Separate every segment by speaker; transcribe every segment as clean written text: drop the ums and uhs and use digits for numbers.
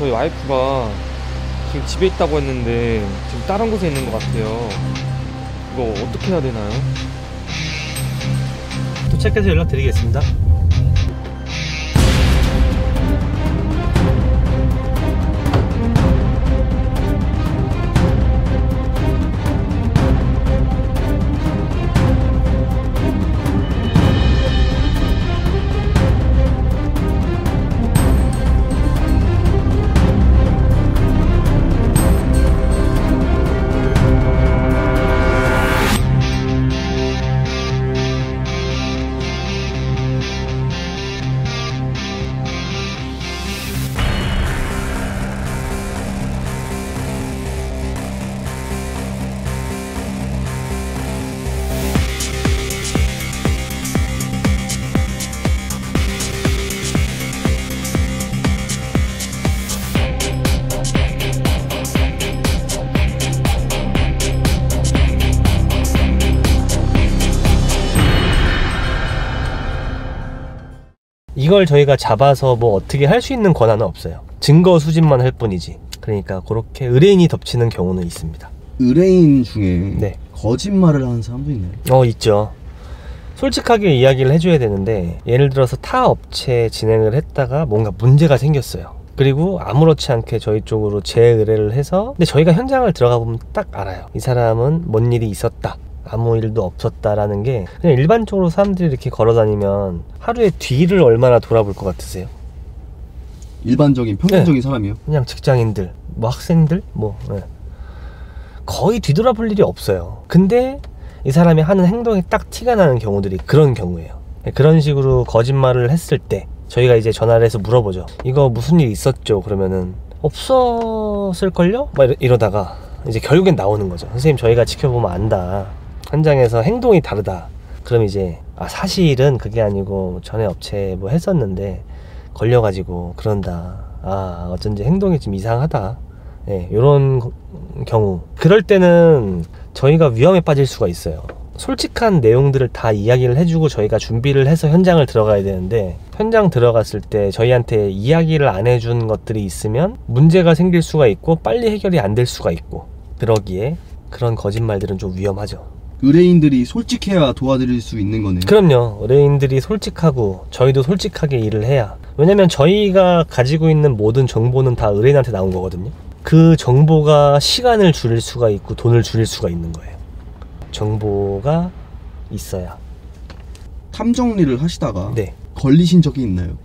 Speaker 1: 저희 와이프가 지금 집에 있다고 했는데 지금 다른 곳에 있는 것 같아요. 이거 어떻게 해야 되나요?
Speaker 2: 도착해서 연락드리겠습니다. 이걸 저희가 잡아서 뭐 어떻게 할 수 있는 권한은 없어요. 증거 수집만 할 뿐이지. 그러니까 그렇게 의뢰인이 덮치는 경우는 있습니다.
Speaker 3: 의뢰인 중에
Speaker 2: 네.
Speaker 3: 거짓말을 하는 사람도 있나요?
Speaker 2: 있죠. 솔직하게 이야기를 해줘야 되는데, 예를 들어서 타 업체 진행을 했다가 뭔가 문제가 생겼어요. 그리고 아무렇지 않게 저희 쪽으로 재의뢰를 해서, 근데 저희가 현장을 들어가 보면 딱 알아요. 이 사람은 뭔 일이 있었다, 아무 일도 없었다라는 게. 그냥 일반적으로 사람들이 이렇게 걸어다니면 하루에 뒤를 얼마나 돌아볼 것 같으세요?
Speaker 3: 일반적인 평균적인
Speaker 2: 네.
Speaker 3: 사람이요?
Speaker 2: 그냥 직장인들, 뭐 학생들, 네. 거의 뒤돌아볼 일이 없어요. 근데 이 사람이 하는 행동이 딱 티가 나는 경우들이 그런 경우예요. 그런 식으로 거짓말을 했을 때 저희가 이제 전화를 해서 물어보죠. 이거 무슨 일 있었죠? 그러면은 없었을걸요? 막 이러다가 이제 결국엔 나오는 거죠. 선생님, 저희가 지켜보면 안다, 현장에서 행동이 다르다. 그럼 이제 사실은 그게 아니고 전에 업체에 뭐 했었는데 걸려가지고 그런다. 어쩐지 행동이 좀 이상하다. 네, 요런 경우. 그럴 때는 저희가 위험에 빠질 수가 있어요. 솔직한 내용들을 다 이야기를 해주고 저희가 준비를 해서 현장을 들어가야 되는데, 현장 들어갔을 때 저희한테 이야기를 안 해준 것들이 있으면 문제가 생길 수가 있고 빨리 해결이 안 될 수가 있고, 그러기에 그런 거짓말들은 좀 위험하죠.
Speaker 3: 의뢰인들이 솔직해야 도와드릴 수 있는 거네요.
Speaker 2: 그럼요. 의뢰인들이 솔직하고 저희도 솔직하게 일을 해야. 왜냐면 저희가 가지고 있는 모든 정보는 다 의뢰인한테 나온 거거든요. 그 정보가 시간을 줄일 수가 있고 돈을 줄일 수가 있는 거예요. 정보가 있어야.
Speaker 3: 탐정리를 하시다가
Speaker 2: 네.
Speaker 3: 걸리신 적이 있나요?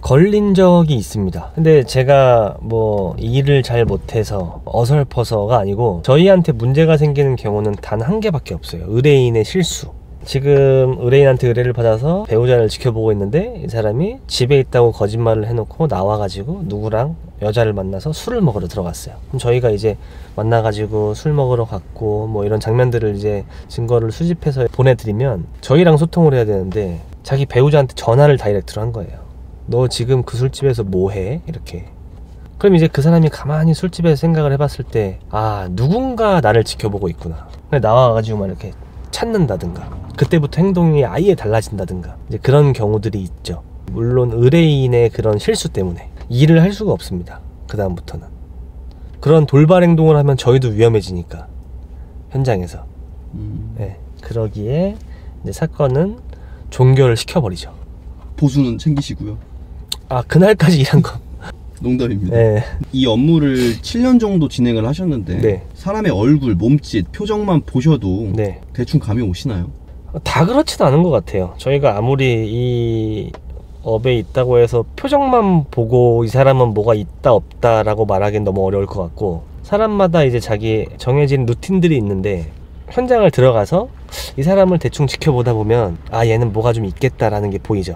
Speaker 2: 걸린 적이 있습니다. 근데 제가 뭐 일을 잘 못해서 어설퍼서가 아니고, 저희한테 문제가 생기는 경우는 단 한 개밖에 없어요. 의뢰인의 실수. 지금 의뢰인한테 의뢰를 받아서 배우자를 지켜보고 있는데 이 사람이 집에 있다고 거짓말을 해놓고 나와가지고 누구랑 여자를 만나서 술을 먹으러 들어갔어요. 그럼 저희가 이제 만나가지고 술 먹으러 갔고 뭐 이런 장면들을 이제 증거를 수집해서 보내드리면 저희랑 소통을 해야 되는데, 자기 배우자한테 전화를 다이렉트로 한 거예요. 너 지금 그 술집에서 뭐해? 이렇게. 그럼 이제 그 사람이 가만히 술집에서 생각을 해봤을 때, 누군가 나를 지켜보고 있구나. 나와가지고 막 이렇게 찾는다든가, 그때부터 행동이 아예 달라진다든가, 이제 그런 경우들이 있죠. 물론 의뢰인의 그런 실수 때문에 일을 할 수가 없습니다. 그 다음부터는 그런 돌발 행동을 하면 저희도 위험해지니까 현장에서. 네, 그러기에 이제 사건은 종결을 시켜버리죠.
Speaker 3: 보수는 챙기시고요.
Speaker 2: 그날까지 일한 거.
Speaker 3: 농담입니다.
Speaker 2: 네.
Speaker 3: 이 업무를 7년 정도 진행을 하셨는데
Speaker 2: 네.
Speaker 3: 사람의 얼굴, 몸짓, 표정만 보셔도
Speaker 2: 네.
Speaker 3: 대충 감이 오시나요?
Speaker 2: 다 그렇지는 않은 것 같아요. 저희가 아무리 이 업에 있다고 해서 표정만 보고 이 사람은 뭐가 있다 없다 라고 말하기는 너무 어려울 것 같고, 사람마다 이제 자기 정해진 루틴들이 있는데 현장을 들어가서 이 사람을 대충 지켜보다 보면 얘는 뭐가 좀 있겠다라는 게 보이죠.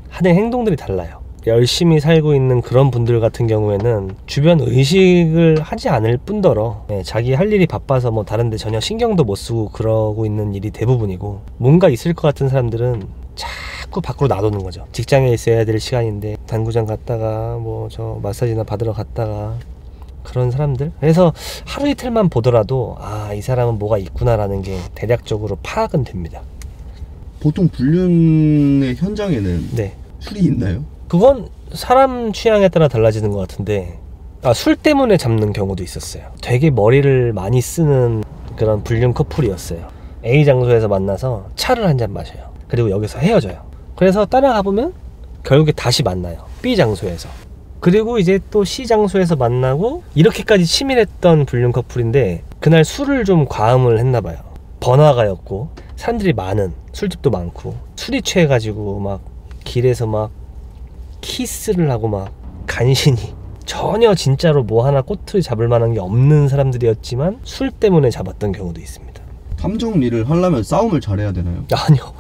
Speaker 2: 하는 행동들이 달라요. 열심히 살고 있는 그런 분들 같은 경우에는 주변 의식을 하지 않을 뿐더러 자기 할 일이 바빠서 뭐 다른데 전혀 신경도 못 쓰고 그러고 있는 일이 대부분이고, 뭔가 있을 것 같은 사람들은 자꾸 밖으로 나도는 거죠. 직장에 있어야 될 시간인데 당구장 갔다가 뭐 저 마사지나 받으러 갔다가, 그런 사람들. 그래서 하루 이틀만 보더라도 이 사람은 뭐가 있구나 라는 게 대략적으로 파악은 됩니다.
Speaker 3: 보통 불륜의 현장에는
Speaker 2: 네.
Speaker 3: 술이 있나요?
Speaker 2: 그건 사람 취향에 따라 달라지는 것 같은데, 술 때문에 잡는 경우도 있었어요. 되게 머리를 많이 쓰는 그런 불륜 커플이었어요. A 장소에서 만나서 차를 한잔 마셔요. 그리고 여기서 헤어져요. 그래서 따라가 보면 결국에 다시 만나요. B 장소에서. 그리고 이제 또 C 장소에서 만나고 이렇게까지 치밀했던 불륜 커플인데 그날 술을 좀 과음을 했나 봐요. 번화가였고 사람들이 많은, 술집도 많고 술이 취해가지고 막 길에서 막 키스를 하고 막 간신히, 전혀 진짜로 뭐 하나 꼬투리 잡을 만한 게 없는 사람들이었지만 술 때문에 잡았던 경우도 있습니다.
Speaker 3: 탐 정리를 하려면 싸움을 잘해야 되나요?
Speaker 2: 아니요,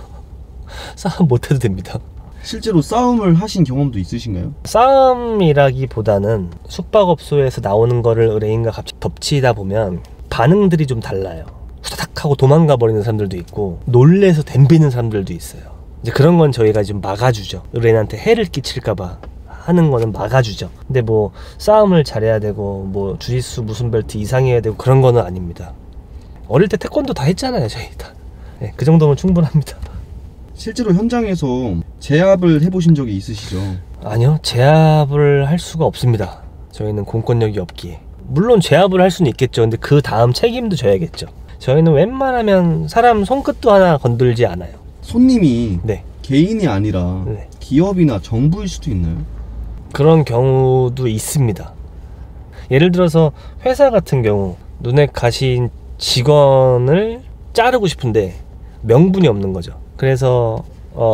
Speaker 2: 싸움 못해도 됩니다.
Speaker 3: 실제로 싸움을 하신 경험도 있으신가요?
Speaker 2: 싸움이라기보다는 숙박업소에서 나오는 거를 의뢰인과 같이 덮치다 보면 반응들이 좀 달라요. 후다닥 하고 도망가 버리는 사람들도 있고 놀래서 덤비는 사람들도 있어요. 이제 그런 건 저희가 좀 막아주죠. 의뢰인한테 해를 끼칠까봐 하는 거는 막아주죠. 근데 뭐 싸움을 잘해야 되고 뭐 주짓수 무슨 벨트 이상해야 되고 그런 거는 아닙니다. 어릴 때 태권도 다 했잖아요, 저희 다. 네, 그 정도면 충분합니다.
Speaker 3: 실제로 현장에서 제압을 해보신 적이 있으시죠?
Speaker 2: 아니요, 제압을 할 수가 없습니다. 저희는 공권력이 없기에. 물론 제압을 할 수는 있겠죠. 근데 그 다음 책임도 져야겠죠. 저희는 웬만하면 사람 손끝도 하나 건들지 않아요.
Speaker 3: 손님이
Speaker 2: 네,
Speaker 3: 개인이 아니라
Speaker 2: 네.
Speaker 3: 기업이나 정부일 수도 있나요?
Speaker 2: 그런 경우도 있습니다. 예를 들어서 회사 같은 경우 눈에 가신 직원을 자르고 싶은데 명분이 없는 거죠. 그래서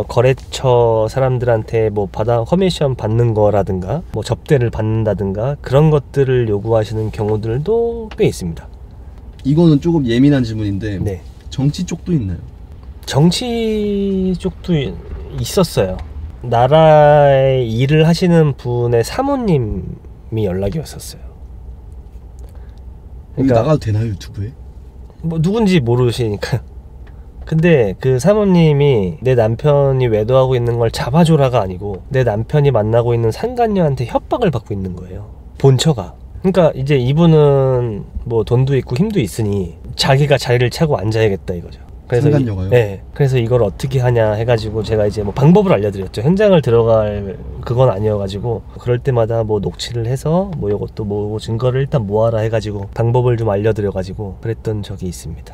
Speaker 2: 거래처 사람들한테 뭐 커미션 받는 거라든가 뭐 접대를 받는다든가 그런 것들을 요구하시는 경우들도 꽤 있습니다.
Speaker 3: 이거는 조금 예민한 질문인데
Speaker 2: 네,
Speaker 3: 정치 쪽도 있나요?
Speaker 2: 정치 쪽도 있었어요. 나라에 일을 하시는 분의 사모님이 연락이 왔었어요.
Speaker 3: 여기 나가도 되나요, 유튜브에?
Speaker 2: 뭐 누군지 모르시니까. 근데 그 사모님이 내 남편이 외도하고 있는 걸 잡아줘라가 아니고 내 남편이 만나고 있는 상간녀한테 협박을 받고 있는 거예요, 본처가. 그러니까 이제 이분은 뭐 돈도 있고 힘도 있으니 자기가 자리를 차고 앉아야겠다 이거죠. 그래서
Speaker 3: 상간녀가요?
Speaker 2: 네, 그래서 이걸 어떻게 하냐 해가지고 제가 이제 뭐 방법을 알려드렸죠. 현장을 들어갈 그건 아니어가지고 그럴 때마다 뭐 녹취를 해서 뭐 이것도 뭐 증거를 일단 모아라 해가지고 방법을 좀 알려드려가지고 그랬던 적이 있습니다.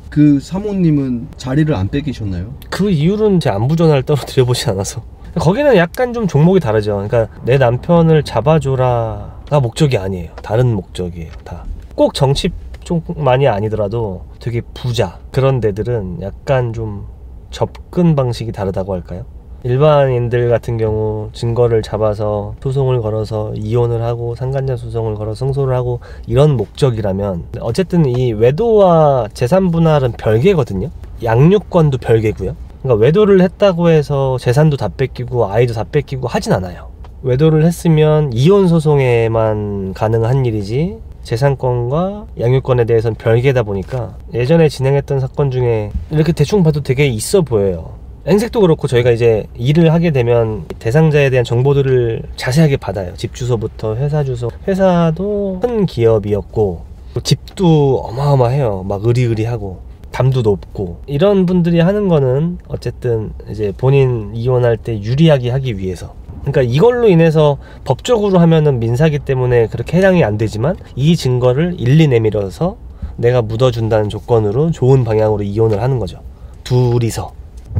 Speaker 3: 그 사모님은 자리를 안 뺏기셨나요?
Speaker 2: 그 이유는 제 안부 전화를 따로 드려보지 않아서. 거기는 약간 좀 종목이 다르죠. 그러니까 내 남편을 잡아줘라가 목적이 아니에요. 다른 목적이에요, 다. 꼭 정치 쪽만이 아니더라도 되게 부자 그런 데들은 약간 좀 접근 방식이 다르다고 할까요? 일반인들 같은 경우 증거를 잡아서 소송을 걸어서 이혼을 하고 상간녀 소송을 걸어서 승소를 하고 이런 목적이라면, 어쨌든 이 외도와 재산 분할은 별개거든요. 양육권도 별개고요. 그러니까 외도를 했다고 해서 재산도 다 뺏기고 아이도 다 뺏기고 하진 않아요. 외도를 했으면 이혼 소송에만 가능한 일이지 재산권과 양육권에 대해서는 별개다 보니까 예전에 진행했던 사건 중에 이렇게 대충 봐도 되게 있어 보여요. 행색도 그렇고 저희가 이제 일을 하게 되면 대상자에 대한 정보들을 자세하게 받아요. 집 주소부터 회사 주소. 회사도 큰 기업이었고 집도 어마어마해요. 막 으리으리하고 담도 높고. 이런 분들이 하는 거는 어쨌든 이제 본인 이혼할 때 유리하게 하기 위해서. 그러니까 이걸로 인해서 법적으로 하면은 민사기 때문에 그렇게 해당이 안 되지만 이 증거를 일리 내밀어서 내가 묻어준다는 조건으로 좋은 방향으로 이혼을 하는 거죠. 둘이서.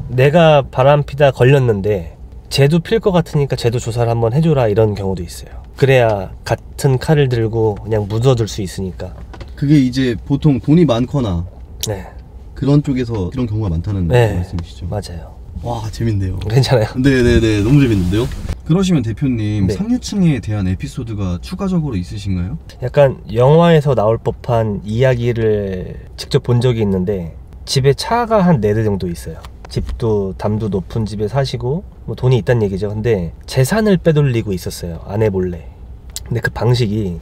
Speaker 2: 내가 바람피다 걸렸는데 쟤도 필 것 같으니까 쟤도 조사를 한번 해줘라, 이런 경우도 있어요. 그래야 같은 칼을 들고 그냥 묻어둘 수 있으니까.
Speaker 3: 그게 이제 보통 돈이 많거나
Speaker 2: 네,
Speaker 3: 그런 쪽에서 그런 경우가 많다는
Speaker 2: 네,
Speaker 3: 말씀이시죠?
Speaker 2: 맞아요.
Speaker 3: 와, 재밌네요.
Speaker 2: 괜찮아요.
Speaker 3: 네네네, 너무 재밌는데요? 그러시면 대표님,
Speaker 2: 네.
Speaker 3: 상류층에 대한 에피소드가 추가적으로 있으신가요?
Speaker 2: 약간 영화에서 나올 법한 이야기를 직접 본 적이 있는데, 집에 차가 한 4대 정도 있어요. 집도 담도 높은 집에 사시고 뭐 돈이 있다는 얘기죠. 근데 재산을 빼돌리고 있었어요, 아내 몰래. 근데 그 방식이